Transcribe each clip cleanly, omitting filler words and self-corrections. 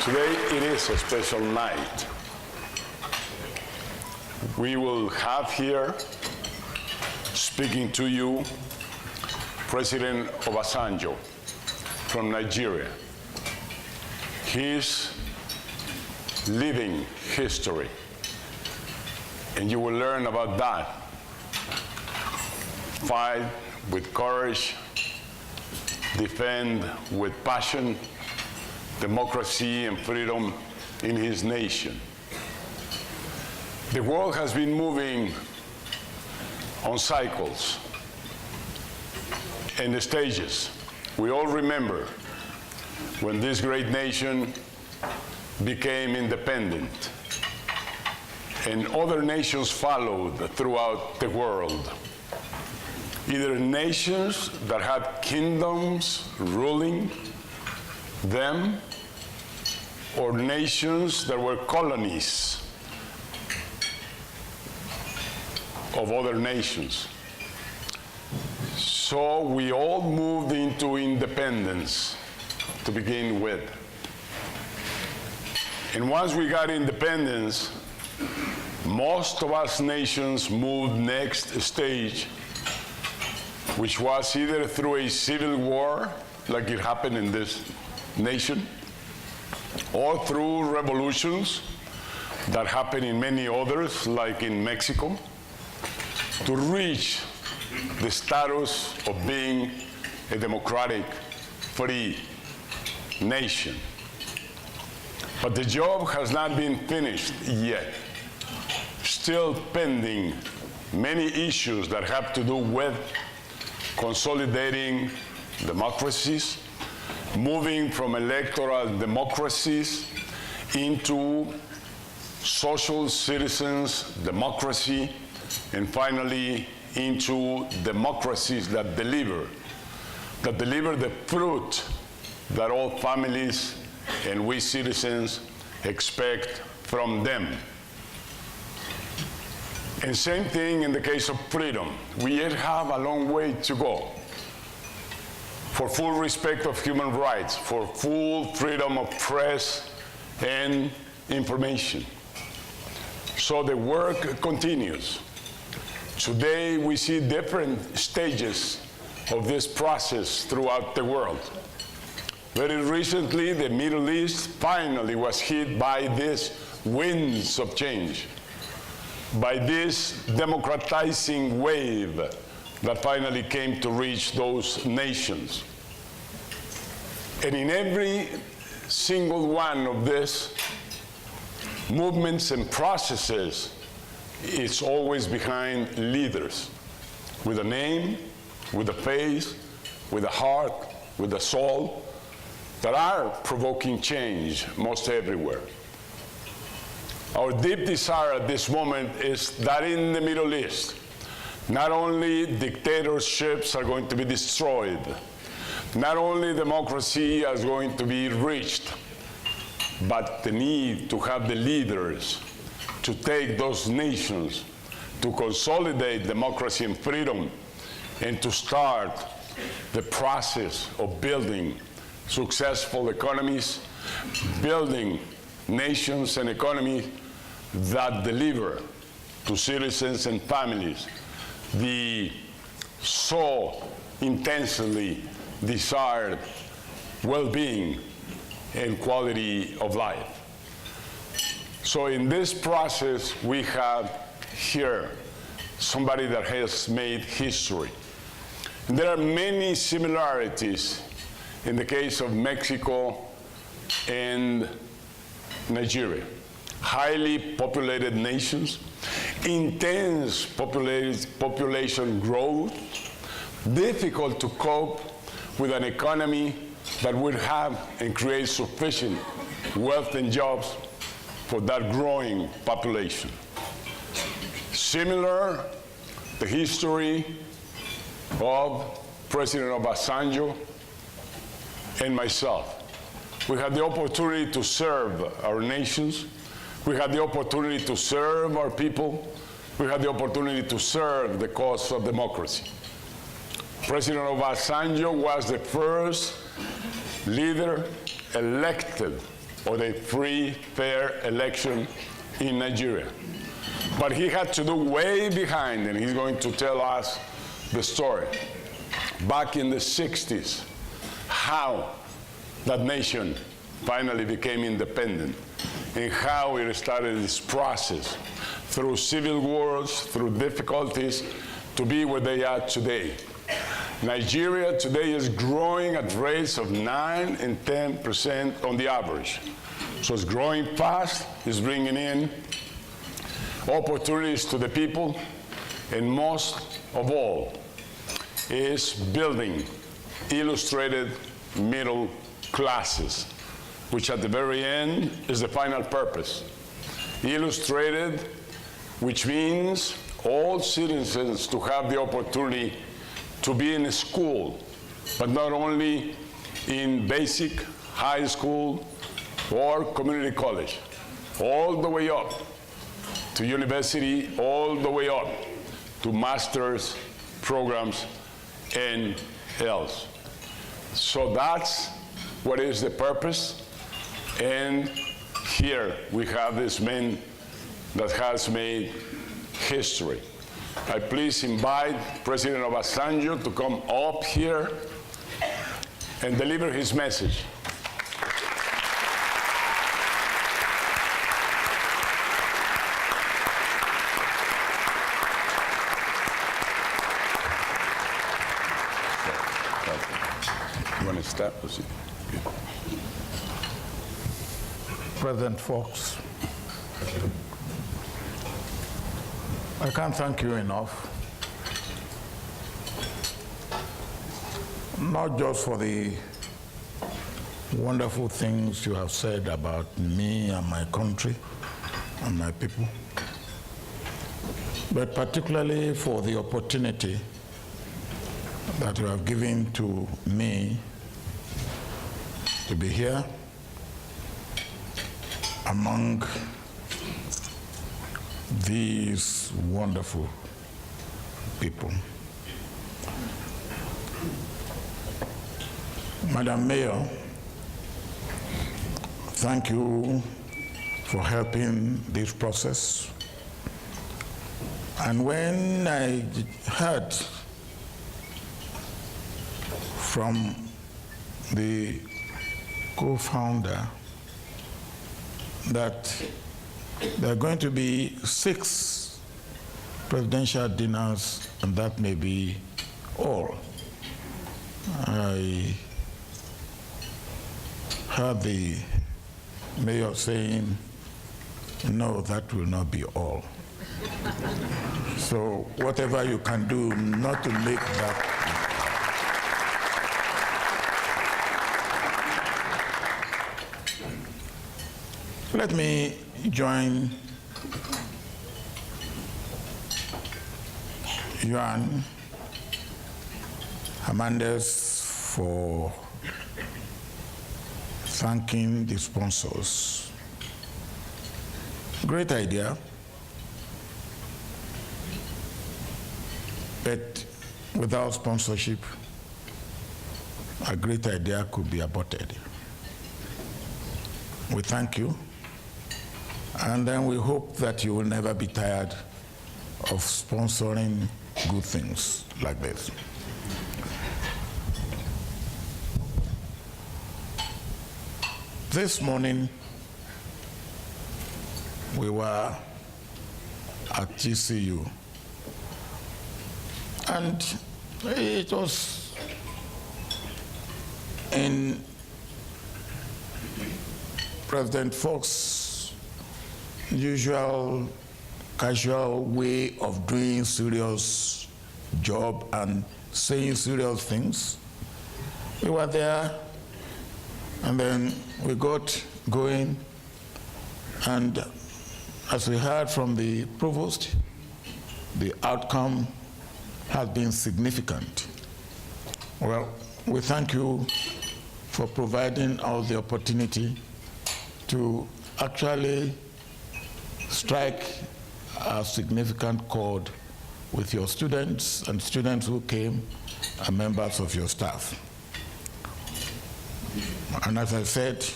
Today it is a special night. We will have here, speaking to you, President Obasanjo from Nigeria. He's living history, and you will learn about that. Fight with courage, defend with passion democracy and freedom in his nation. The world has been moving on cycles and stages. We all remember when this great nation became independent and other nations followed throughout the world. Either nations that had kingdoms ruling them, or nations that were colonies of other nations. So we all moved into independence to begin with. And once we got independence, most of us nations moved next stage, which was either through a civil war, like it happened in this nation, or through revolutions that happen in many others, like in Mexico, to reach the status of being a democratic, free nation. But the job has not been finished yet. Still pending many issues that have to do with consolidating democracies, moving from electoral democracies into social citizens democracy, and finally into democracies that deliver the fruit that all families and we citizens expect from them. And same thing in the case of freedom. We yet have a long way to go for full respect of human rights, for full freedom of press and information. So the work continues. Today we see different stages of this process throughout the world. Very recently, the Middle East finally was hit by these winds of change, by this democratizing wave that finally came to reach those nations. And in every single one of these movements and processes, it's always behind leaders with a name, with a face, with a heart, with a soul, that are provoking change most everywhere. Our deep desire at this moment is that in the Middle East, not only dictatorships are going to be destroyed, not only democracy is going to be reached, but the need to have the leaders to take those nations to consolidate democracy and freedom and to start the process of building successful economies, building nations and economies that deliver to citizens and families the so intensely desired well-being and quality of life. So in this process, we have here somebody that has made history. And there are many similarities in the case of Mexico and Nigeria. Highly populated nations, intense population growth, difficult to cope with an economy that would have and create sufficient wealth and jobs for that growing population. Similar, the history of President Obasanjo and myself. We had the opportunity to serve our nations. We had the opportunity to serve our people. We had the opportunity to serve the cause of democracy. President Obasanjo was the first leader elected of a free, fair election in Nigeria. But he had to do way behind, and he's going to tell us the story. Back in the 60s, how that nation finally became independent, and how it started this process through civil wars, through difficulties, to be where they are today. Nigeria today is growing at rates of 9 and 10% on the average. So it's growing fast, it's bringing in opportunities to the people, and most of all, is building illustrated middle classes, which at the very end is the final purpose. Illustrated, which means all citizens to have the opportunity to be in a school, but not only in basic, high school, or community college, all the way up to university, all the way up to master's programs and else. So that's what is the purpose. And here we have this man that has made history. I please invite President Obasanjo to come up here and deliver his message. You want to start? President Fox, I can't thank you enough, not just for the wonderful things you have said about me and my country and my people, but particularly for the opportunity that you have given to me to be here among these wonderful people. Madam Mayor, thank you for helping this process. And when I heard from the co-founder that there are going to be 6 presidential dinners, and that may be all, I heard the mayor saying, no, that will not be all. So whatever you can do not to make that. Let me join Juan Hernandez for thanking the sponsors. Great idea, but without sponsorship, a great idea could be aborted. We thank you. And then we hope that you will never be tired of sponsoring good things like this. This morning, we were at GCU, and it was in President Fox's usual casual way of doing serious job and saying serious things. We were there, and then we got going, and as we heard from the provost, the outcome has been significant. Well, we thank you for providing us the opportunity to actually strike a significant chord with your students and students who came and members of your staff. And as I said,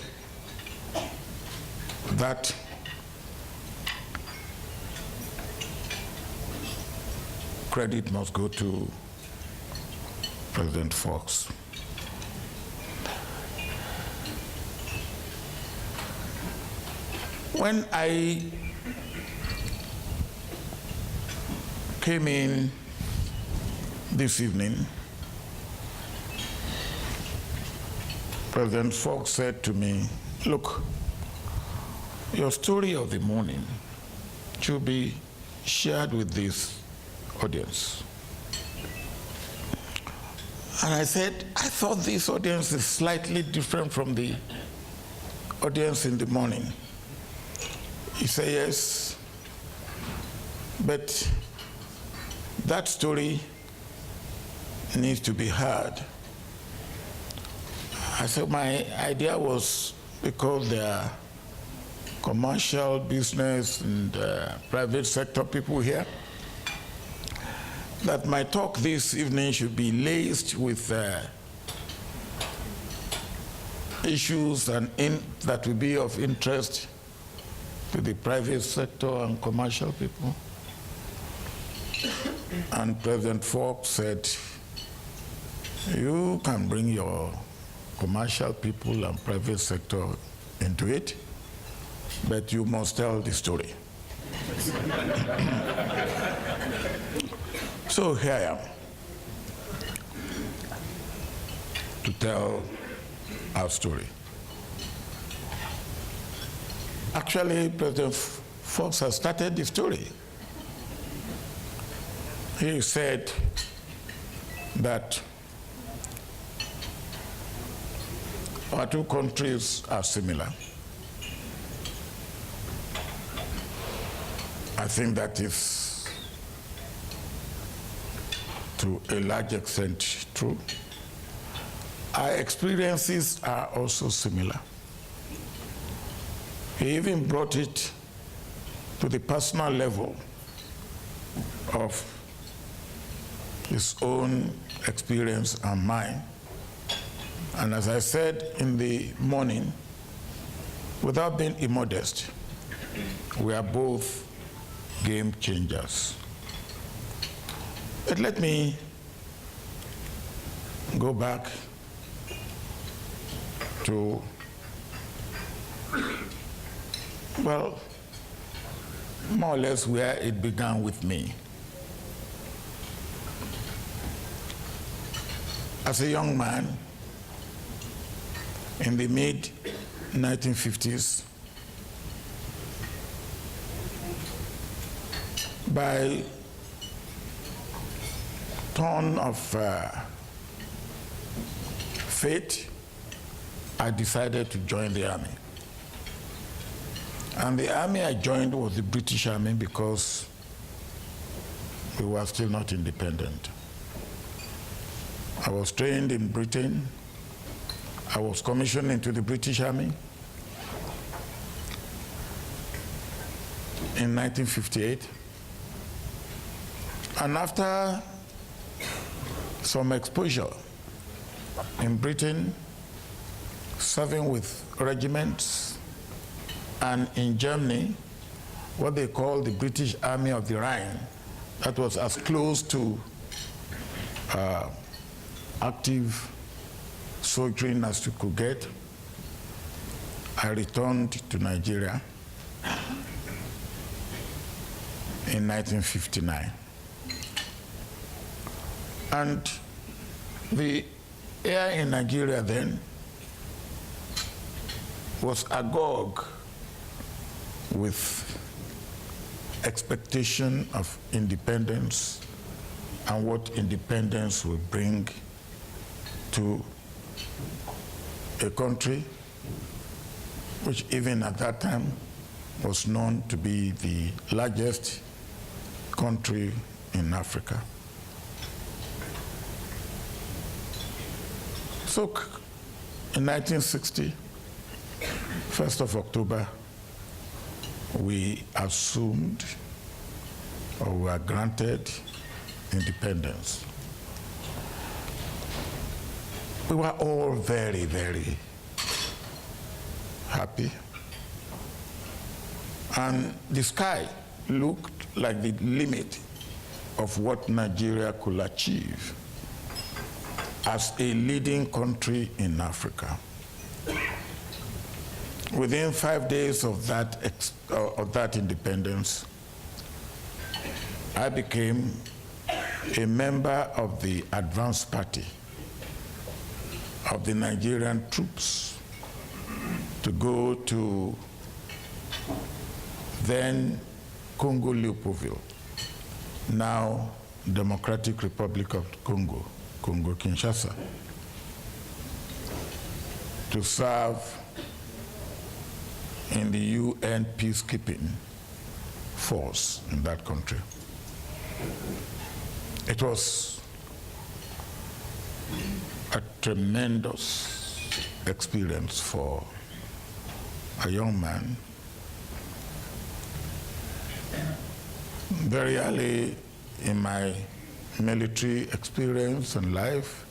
that credit must go to President Fox. When I came in this evening, President Fox said to me, look, your story of the morning should be shared with this audience. And I said, I thought this audience is slightly different from the audience in the morning. He said, yes, but that story needs to be heard. I said, my idea was because there are commercial, business, and private sector people here, that my talk this evening should be laced with issues that will be of interest to the private sector and commercial people. And President Fox said, you can bring your commercial people and private sector into it, but you must tell the story. So here I am to tell our story. Actually, President Fox has started the story. He said that our two countries are similar. I think that is to a large extent true. Our experiences are also similar. He even brought it to the personal level of his own experience and mine. And as I said in the morning, without being immodest, we are both game changers. But let me go back to, well, more or less where it began with me. As a young man in the mid-1950s, by turn of fate, I decided to join the army. And the army I joined was the British Army because we were still not independent. I was trained in Britain. I was commissioned into the British Army in 1958. And after some exposure in Britain, serving with regiments, and in Germany, what they call the British Army of the Rhine, that was as close to active soldiering as you could get. I returned to Nigeria in 1959. And the air in Nigeria then was agog with expectation of independence and what independence will bring to a country which even at that time was known to be the largest country in Africa. So in 1960, 1st of October, we assumed or were granted independence. We were all very, very happy. And the sky looked like the limit of what Nigeria could achieve as a leading country in Africa. Within 5 days of that independence, I became a member of the advance party of the Nigerian troops to go to then Congo Leopoldville, now Democratic Republic of Congo, Congo Kinshasa, to serve in the UN peacekeeping force in that country. It was a tremendous experience for a young man. Very early in my military experience and life,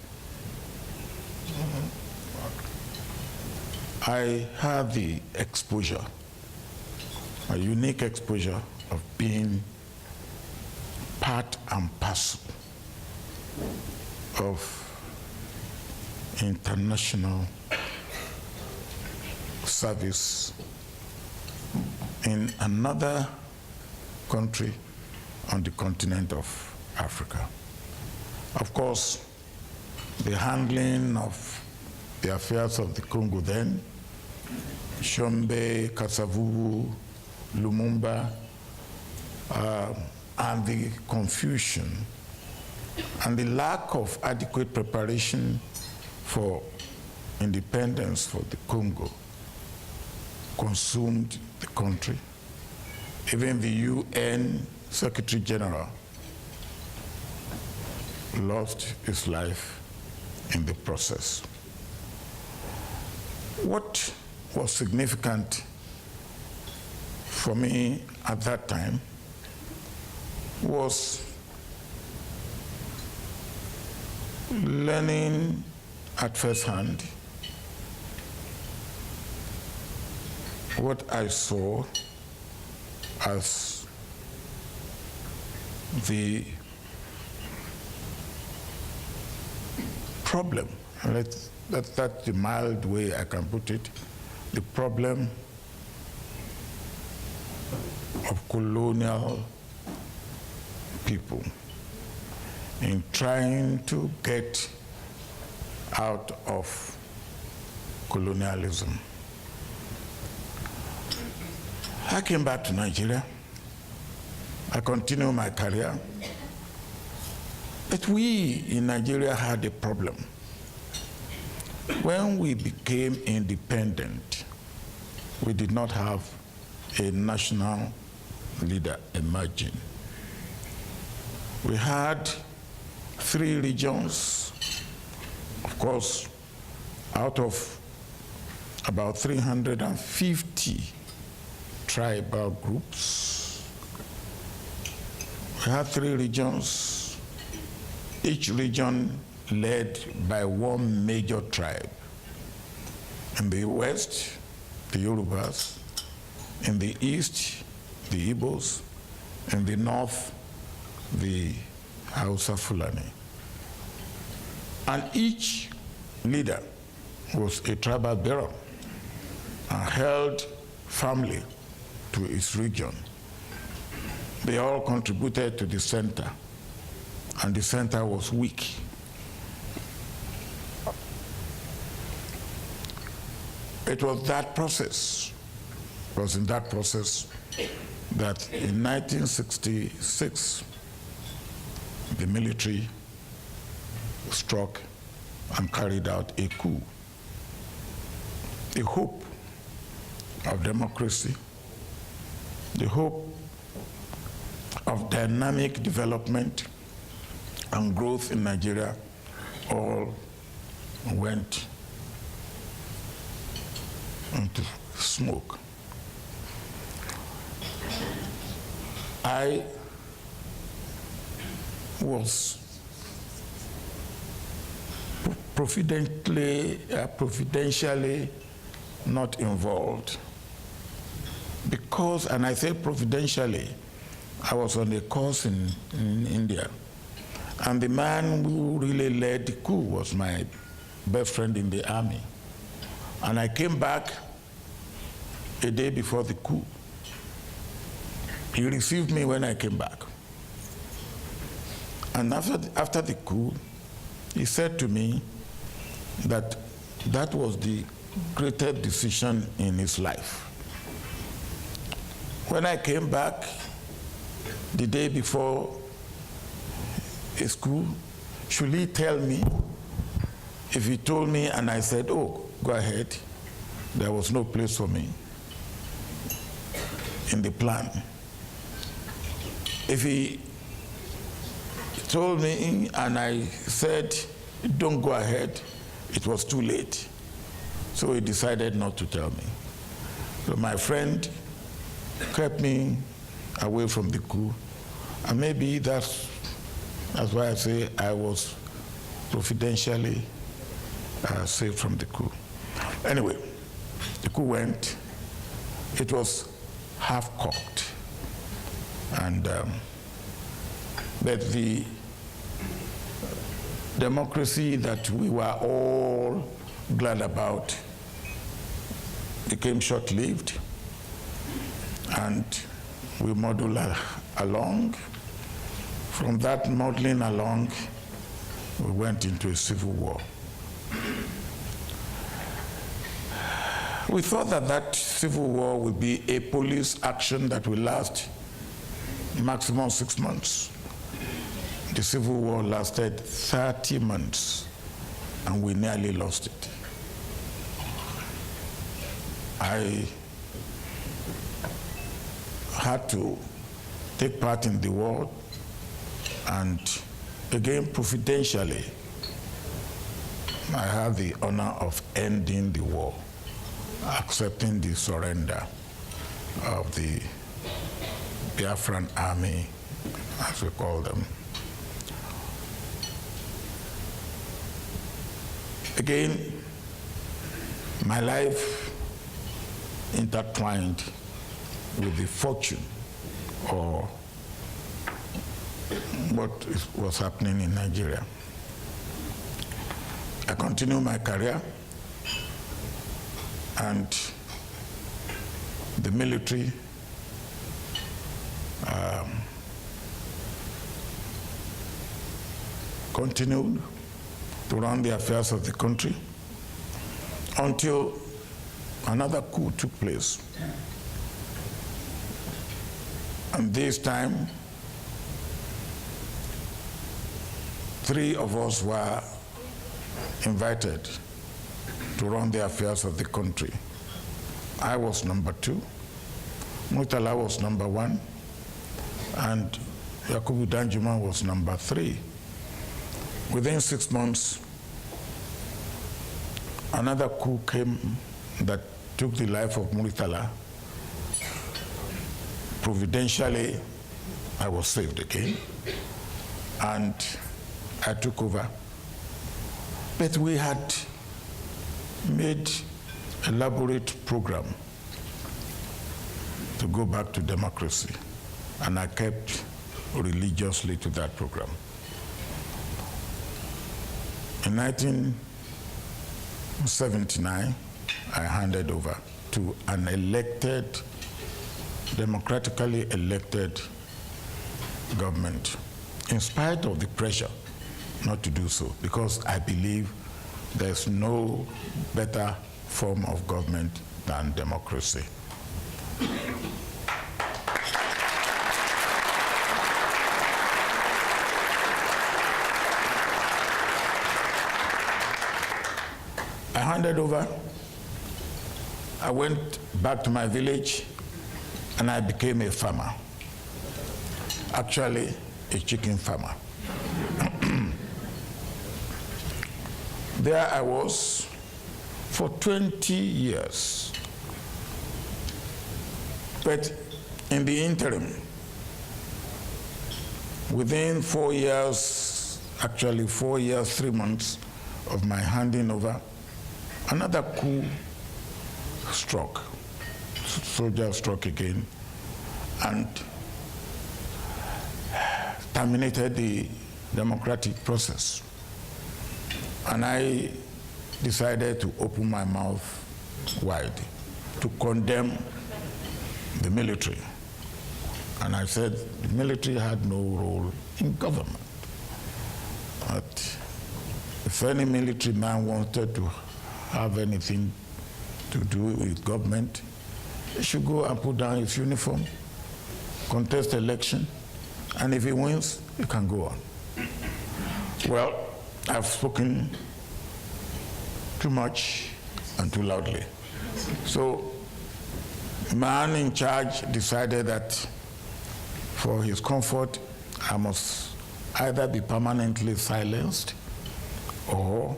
I had the exposure, a unique exposure of being part and parcel of international service in another country on the continent of Africa. Of course, the handling of the affairs of the Congo then, Shombe, Kasavubu, Lumumba, and the confusion and the lack of adequate preparation for independence for the Congo consumed the country. Even the UN Secretary General lost his life in the process. What was significant for me at that time was learning at first hand what I saw as the problem. That's the mild way I can put it. The problem of colonial people in trying to get out of colonialism. I came back to Nigeria. I continued my career. But we in Nigeria had a problem. When we became independent, we did not have a national leader emerging. We had 3 regions, of course, out of about 350 tribal groups. We had 3 regions, each region led by one major tribe. In the west, the Yorubas; in the east, the Igbos; in the north, the Hausa Fulani. And each leader was a tribal bearer and held firmly to his region. They all contributed to the center, and the center was weak. It was that process, in that process that in 1966, the military struck and carried out a coup. The hope of democracy, the hope of dynamic development and growth in Nigeria all went into smoke. I was providentially not involved because, and I say providentially, I was on a course in India, and the man who really led the coup was my best friend in the army. And I came back a day before the coup. He received me when I came back. And after the coup, he said to me that that was the greatest decision in his life. When I came back the day before his coup, should he tell me? If he told me and I said, oh, go ahead, there was no place for me in the plan. If he told me and I said, don't go ahead, it was too late. So he decided not to tell me. So my friend kept me away from the coup. And maybe that's why I say I was providentially saved from the coup. Anyway, the coup went. It was half-cocked. And but the democracy that we were all glad about became short-lived, and we muddled along. From that muddling along, we went into a civil war. We thought that that civil war would be a police action that will last maximum 6 months. The civil war lasted 30 months, and we nearly lost it. I had to take part in the war, and again, providentially, I had the honor of ending the war, accepting the surrender of the Biafran army, as we call them. Again, my life intertwined with the fortune or what was happening in Nigeria. I continued my career, and the military continued to run the affairs of the country until another coup took place. And this time, 3 of us were invited to run the affairs of the country. I was number 2, Murtala was number 1, and Yakubu Danjuma was number 3. Within 6 months, another coup came that took the life of Murtala. Providentially, I was saved again, and I took over. But we had made an elaborate program to go back to democracy, and I kept religiously to that program. In 1979, I handed over to an elected, democratically elected government, in spite of the pressure not to do so, because I believe there's no better form of government than democracy. I handed over, I went back to my village, and I became a farmer. Actually, a chicken farmer. There I was for 20 years. But in the interim, within 4 years, actually 4 years, 3 months of my handing over, another coup struck. soldiers struck again and terminated the democratic process. And I decided to open my mouth wide to condemn the military. And I said the military had no role in government. But if any military man wanted to have anything to do with government, he should go and put down his uniform, contest election, and if he wins, he can go on. Well, I've spoken too much and too loudly. So, the man in charge decided that for his comfort, I must either be permanently silenced or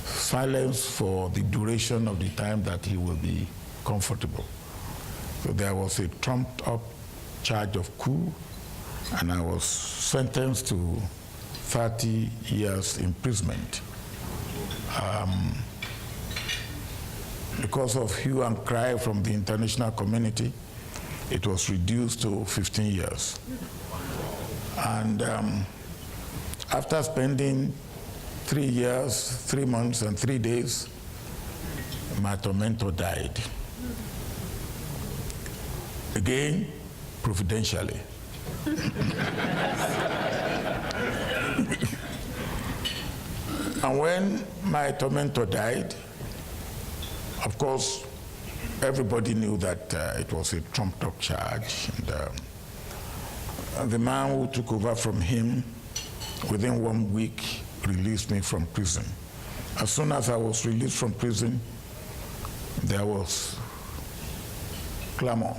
silenced for the duration of the time that he will be comfortable. So there was a trumped-up charge of coup, and I was sentenced to 30 years imprisonment. Because of hue and cry from the international community, it was reduced to 15 years. And after spending 3 years, 3 months, and 3 days, my tormentor died. Again, providentially. And when my tormentor died, of course, everybody knew that it was a trumped-up charge. And the man who took over from him, within 1 week, released me from prison. As soon as I was released from prison, there was clamor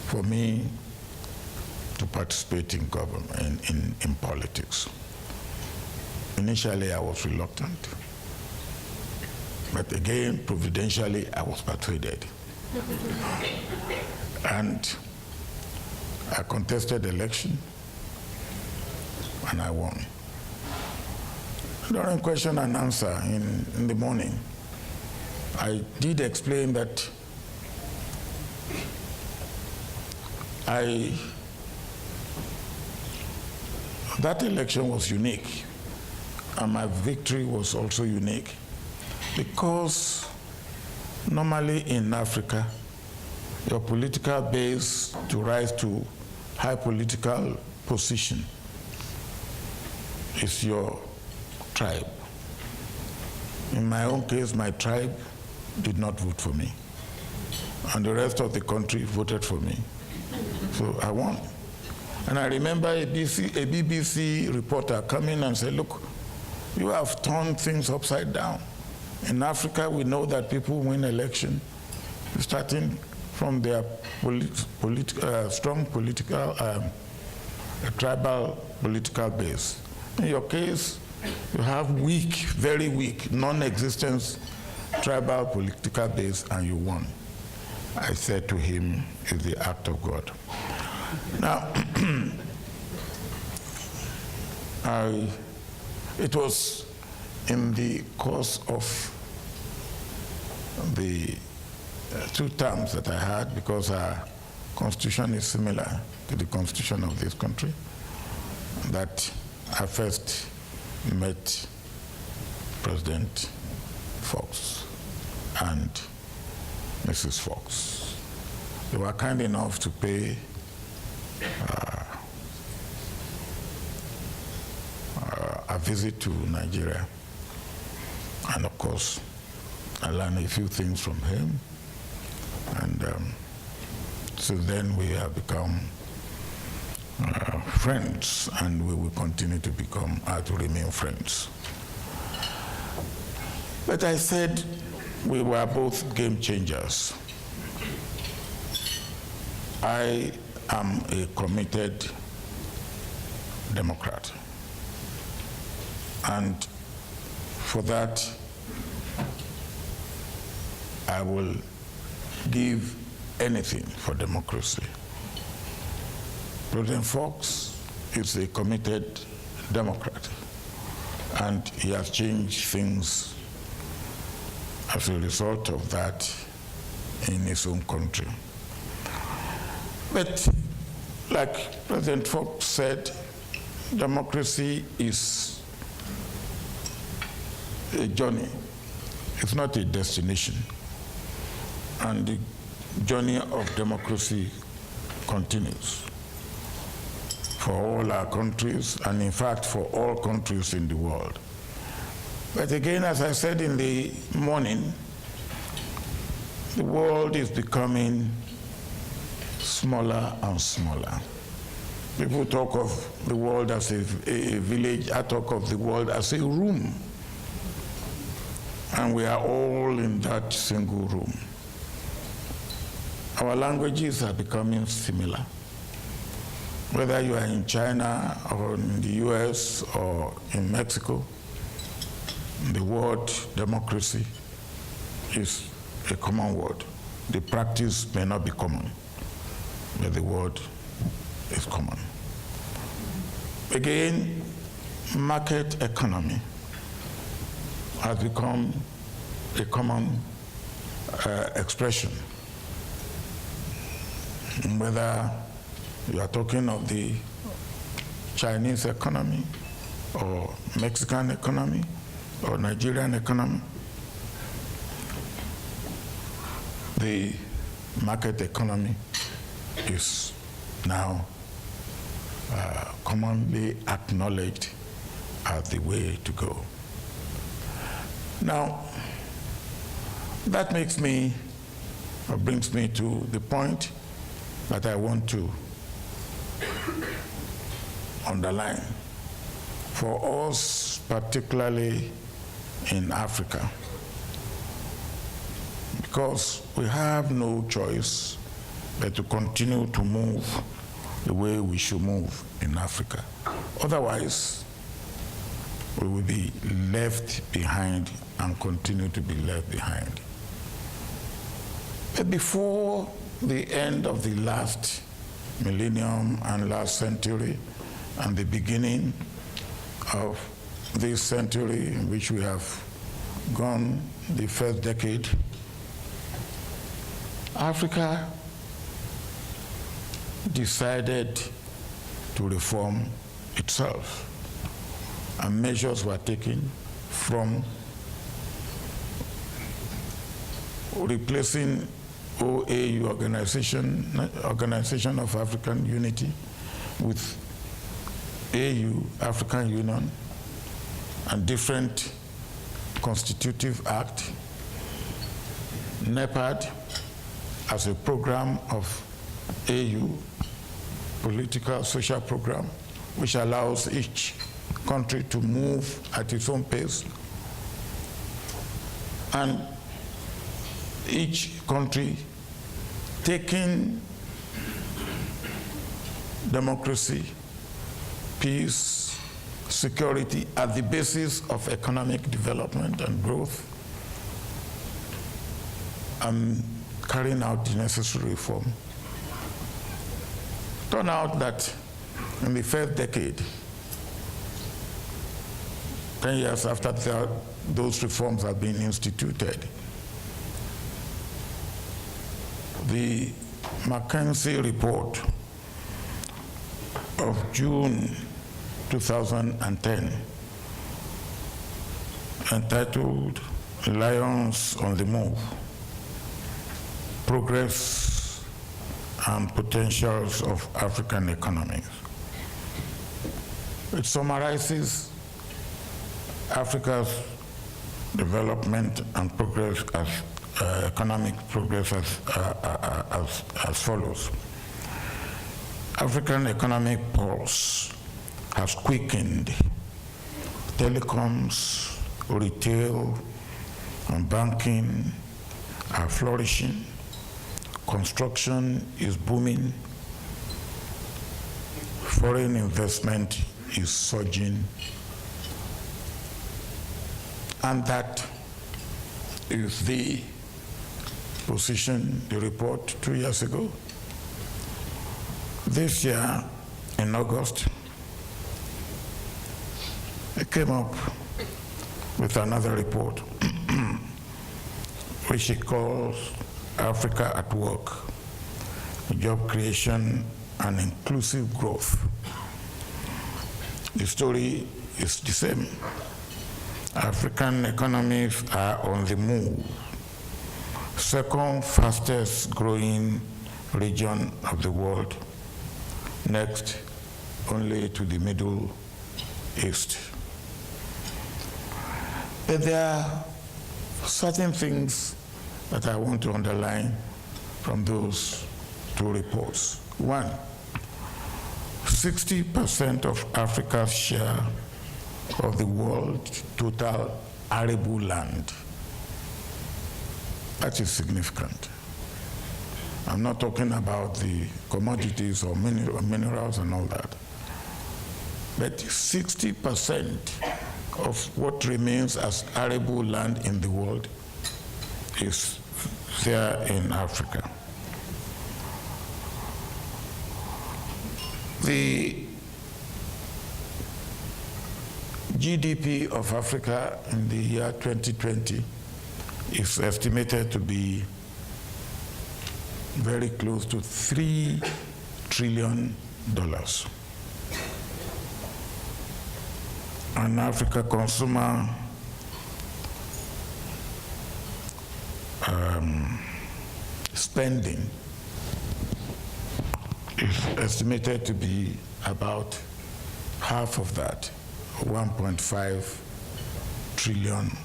for me to participate in government, in politics. Initially, I was reluctant. But again, providentially, I was persuaded. And I contested the election, and I won. During question and answer in the morning, I did explain that that election was unique, and my victory was also unique, because normally in Africa, your political base to rise to high political position is your tribe. In my own case, my tribe did not vote for me, and the rest of the country voted for me. So I won. And I remember a BBC reporter coming and said, "Look, you have turned things upside down. In Africa, we know that people win election starting from their strong political, tribal political base. In your case, you have weak, very weak, non-existent tribal political base, and you won." I said to him, "It's the act of God." Now, it was in the course of the 2 terms that I had, because our constitution is similar to the constitution of this country, that I first met President Fox and Mrs. Fox. They were kind enough to pay a visit to Nigeria. And of course, I learned a few things from him. And so then we have become friends, and we will continue to remain friends. But I said we were both game changers. I am a committed Democrat. And for that, I will give anything for democracy. President Fox is a committed Democrat, and he has changed things as a result of that in his own country. But like President Fox said, democracy is a journey. It's not a destination. And the journey of democracy continues for all our countries, and in fact for all countries in the world. But again, as I said in the morning, the world is becoming smaller and smaller. People talk of the world as a village. I talk of the world as a room. And we are all in that single room. Our languages are becoming similar. Whether you are in China or in the US or in Mexico, the word democracy is a common word. The practice may not be common, but the word is common. Again, market economy has become a common expression. Whether you are talking of the Chinese economy or Mexican economy or Nigerian economy, the market economy is now commonly acknowledged as the way to go. Now, that makes me, or brings me to the point that I want to underline. For us, particularly in Africa, because we have no choice but to continue to move the way we should move in Africa. Otherwise, we will be left behind and continue to be left behind. But before the end of the last millennium and last century and the beginning of this century in which we have gone, the first decade, Africa decided to reform itself, and measures were taken from replacing OAU, Organization of African Unity, with AU, African Union, and different constitutive act, NEPAD as a program of AU, political social program, which allows each country to move at its own pace, and each country taking democracy, peace, security at the basis of economic development and growth, and carrying out the necessary reform. Turned out that in the first decade, 10 years after those reforms had been instituted, the McKinsey report of June 2010, entitled Lions on the Move, Progress and Potentials of African Economies. It summarizes Africa's development and progress as economic progress as follows. African economic pulse has quickened. Telecoms, retail, and banking are flourishing. Construction is booming. Foreign investment is surging. And that is the position, the report 2 years ago. This year, in August, it came up with another report, which it calls Africa at Work, Job Creation and Inclusive Growth. The story is the same. African economies are on the move. Second fastest growing region of the world, next only to the Middle East. But there are certain things that I want to underline from those two reports. One, 60% of Africa's share of the world's total arable land. That is significant. I'm not talking about the commodities or minerals and all that. But 60% of what remains as arable land in the world is there in Africa. The GDP of Africa in the year 2020 is estimated to be very close to $3 trillion. And Africa consumer spending is estimated to be about half of that, $1.5 trillion.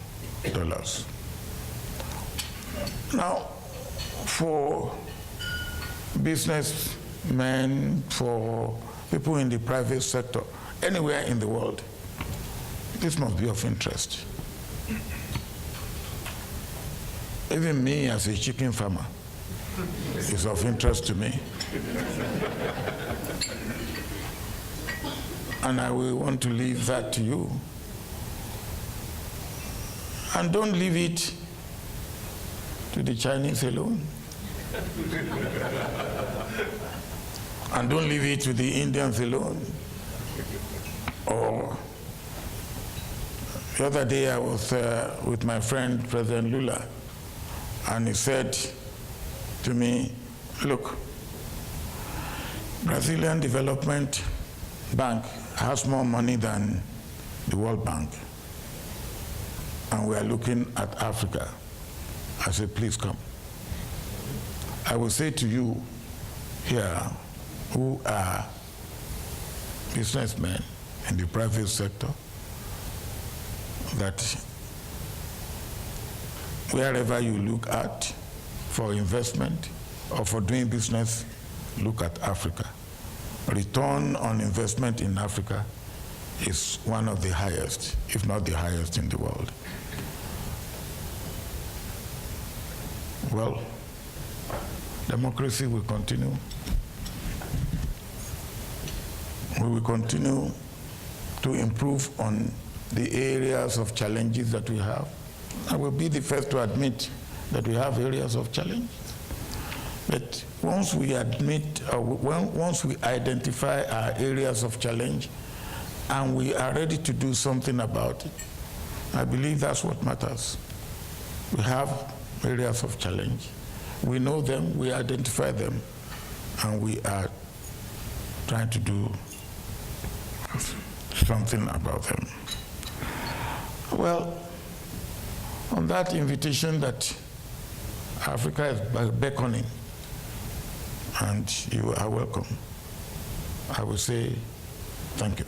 Now, for businessmen, for people in the private sector, anywhere in the world, this must be of interest. Even me as a chicken farmer, it's of interest to me. And I will want to leave that to you. And don't leave it to the Chinese alone. And don't leave it to the Indians alone. Or the other day I was with my friend, President Lula, and he said to me, look, Brazilian Development Bank has more money than the World Bank, and we are looking at Africa. I said, please come. I will say to you here who are businessmen in the private sector that wherever you look at for investment or for doing business, look at Africa. Return on investment in Africa is one of the highest, if not the highest in the world. Well, democracy will continue. We will continue to improve on the areas of challenges that we have. I will be the first to admit that we have areas of challenge. But once we admit, once we identify our areas of challenge and we are ready to do something about it, I believe that's what matters. We have areas of challenge. We know them, we identify them, and we are trying to do something about them. Well, on that invitation that Africa is beckoning, and you are welcome, I will say thank you.